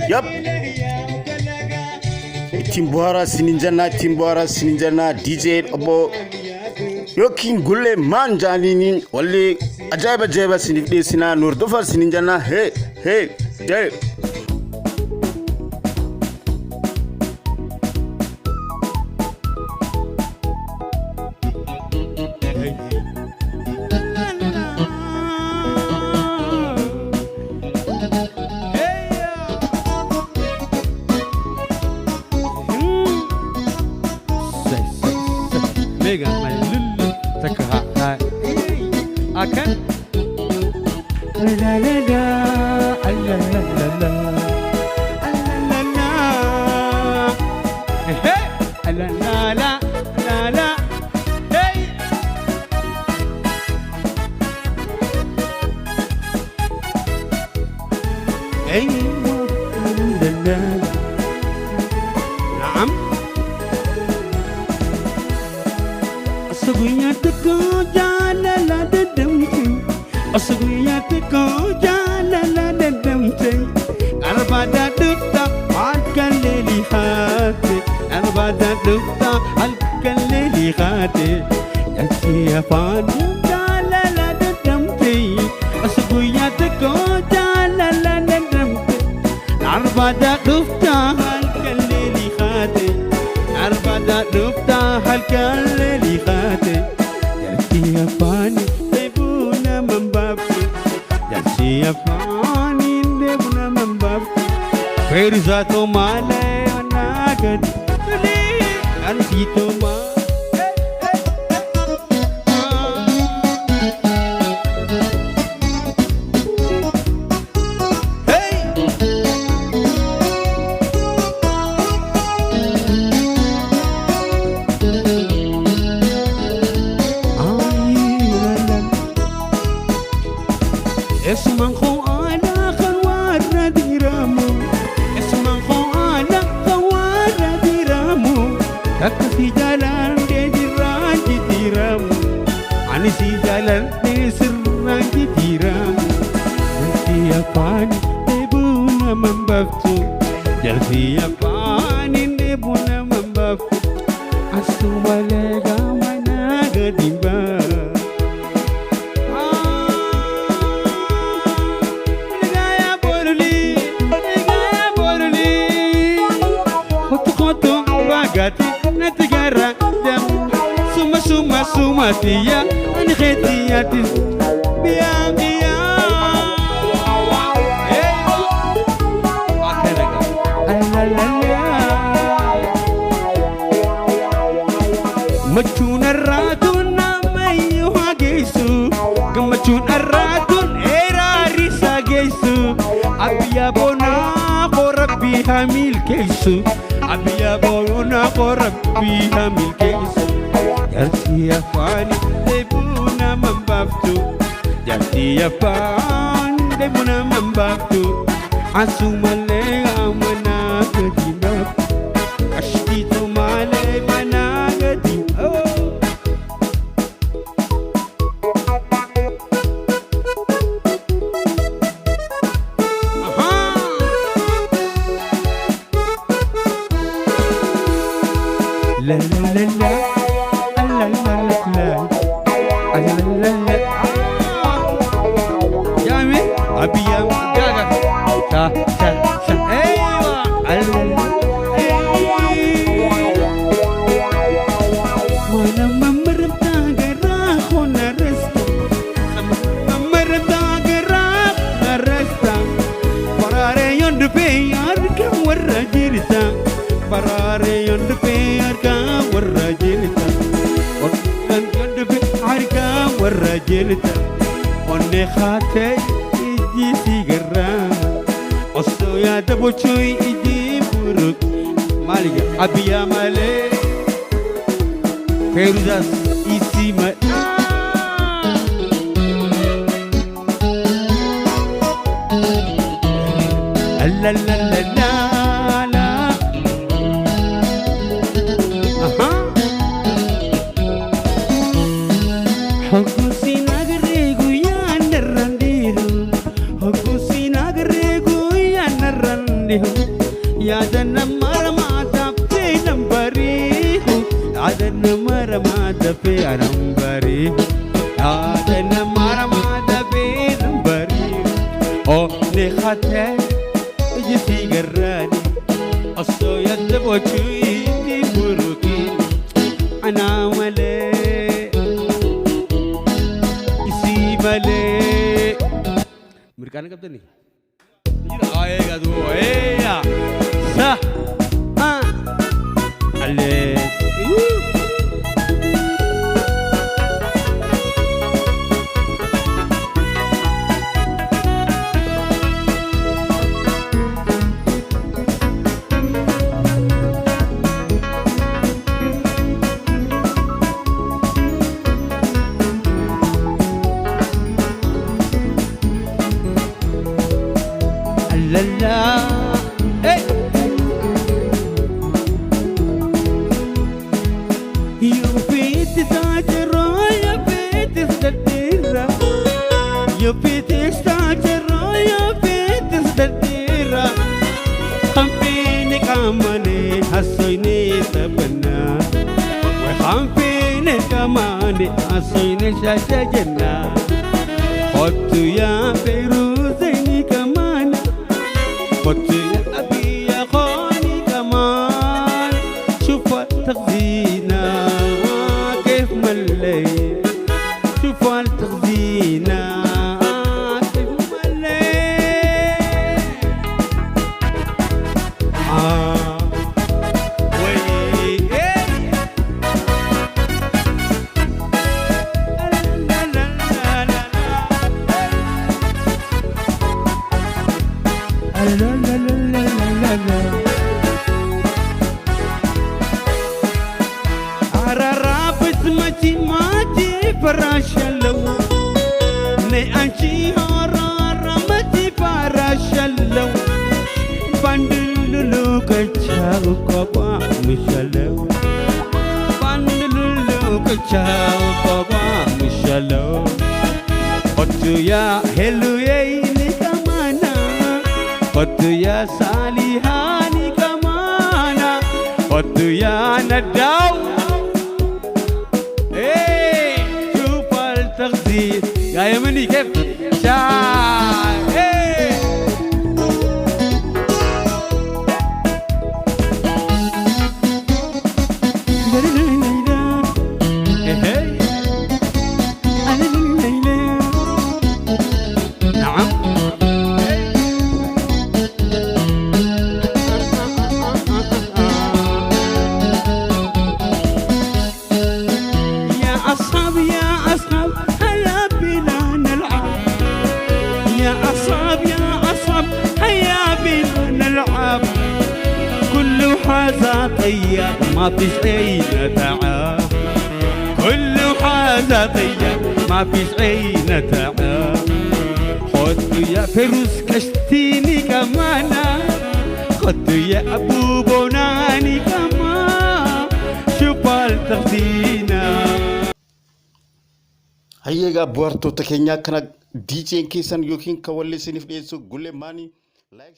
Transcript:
Yap. Timbuara sininjana DJ abo yokin gulle manjani ni wali ajaba sinifde sina nur dofa sininjana hey jay Mega my lulu taka ha akan la la la la la la la hey la la la la la hey hey la la نعم Asguya teko jala la dedemte Asguya teko jala la dedemte Arbada dutta alkaleli khate Arbada dutta alkaleli khate Yasiya fan jala la dedemte Asguya teko jala la dedemte Arbada dutta alkaleli khate Arbada dutta alkaleli khate Yasiya fani debuna mambabti Yasiya fani debuna mambabti Ferzato male anagad Tuli ansito ma اسمن خو على خوار ديرامو اسمن خو على خوار ديرامو كفي جلال ديران ديرامو اني سي جلال سران ديرامو يا فاني دبونا منبفتو يا فاني دبونا منبفتو اسو مالغا منا غديبا gati natigara dem suma tia ani khetiati biya hey akanaga alalala machun araduna mayu hagesu gamachun aradun erari sagesu abiya bona qorabbi hamil kesu Abia bona korabbi hamil kesu Yarsiya fani debuna mambaftu Yarsiya fani debuna mambaftu Asumale amana kadimab Ashtito male mana kadim La la la la la la la la la Yami abiyam gaga ta eywa Mana mamerta gara khona resta mamerta gara resta parare yond pe yar ka warra jirta parare yond pe yar ka warra jirta on yond pe yar ka warra jirta onne khate iji sigara osso ya dabochoy iji buruk maliga abiya male Feruzas isi ma la la la la la aha Hokusi nagregu ya narandiru Hokusi nagregu ya narandiru nihu yaadana maramata pe nambarihu yaadana maramata pe nambarihu yaadana maramata pe nambarihu oh ne khate jisi garani aso yadbo chui di buruki ana wale isi male mirkana kapten ni आएगा तू या सा अले la la hey you fit tajra ya fit stadira you fit tajra ya fit stadira khampine kamane hasoine tabna wa khampine kamane hasoine shajana hotu ya peruzeni kamana قلت يا أبي يا خاني كمان شوف التخزينة كيف ملي شوف التخزينة كيف ملي وي la la la la la la arara bismati mati parashallo ne anchi arara mati parashallo bandulu kachau kwa mishallo bandulu kachau kwa mishallo otu ya helu ye قد يا صالحاني كمانا قد يا نداو ايه شوف التخزين يا يمني كيف شاي ايه نعم كل حاجة طيب ما فيش أي تعب كل حاجة طيب ما فيش أي تعب خد يا فيروز كشتيني كمان خد يا أبو بوناني كمان شوف التخزينة هيا بوارتو تكينيا كنا دي جي كيسان يوكين كوالي سنف ديسو غولي ماني لايك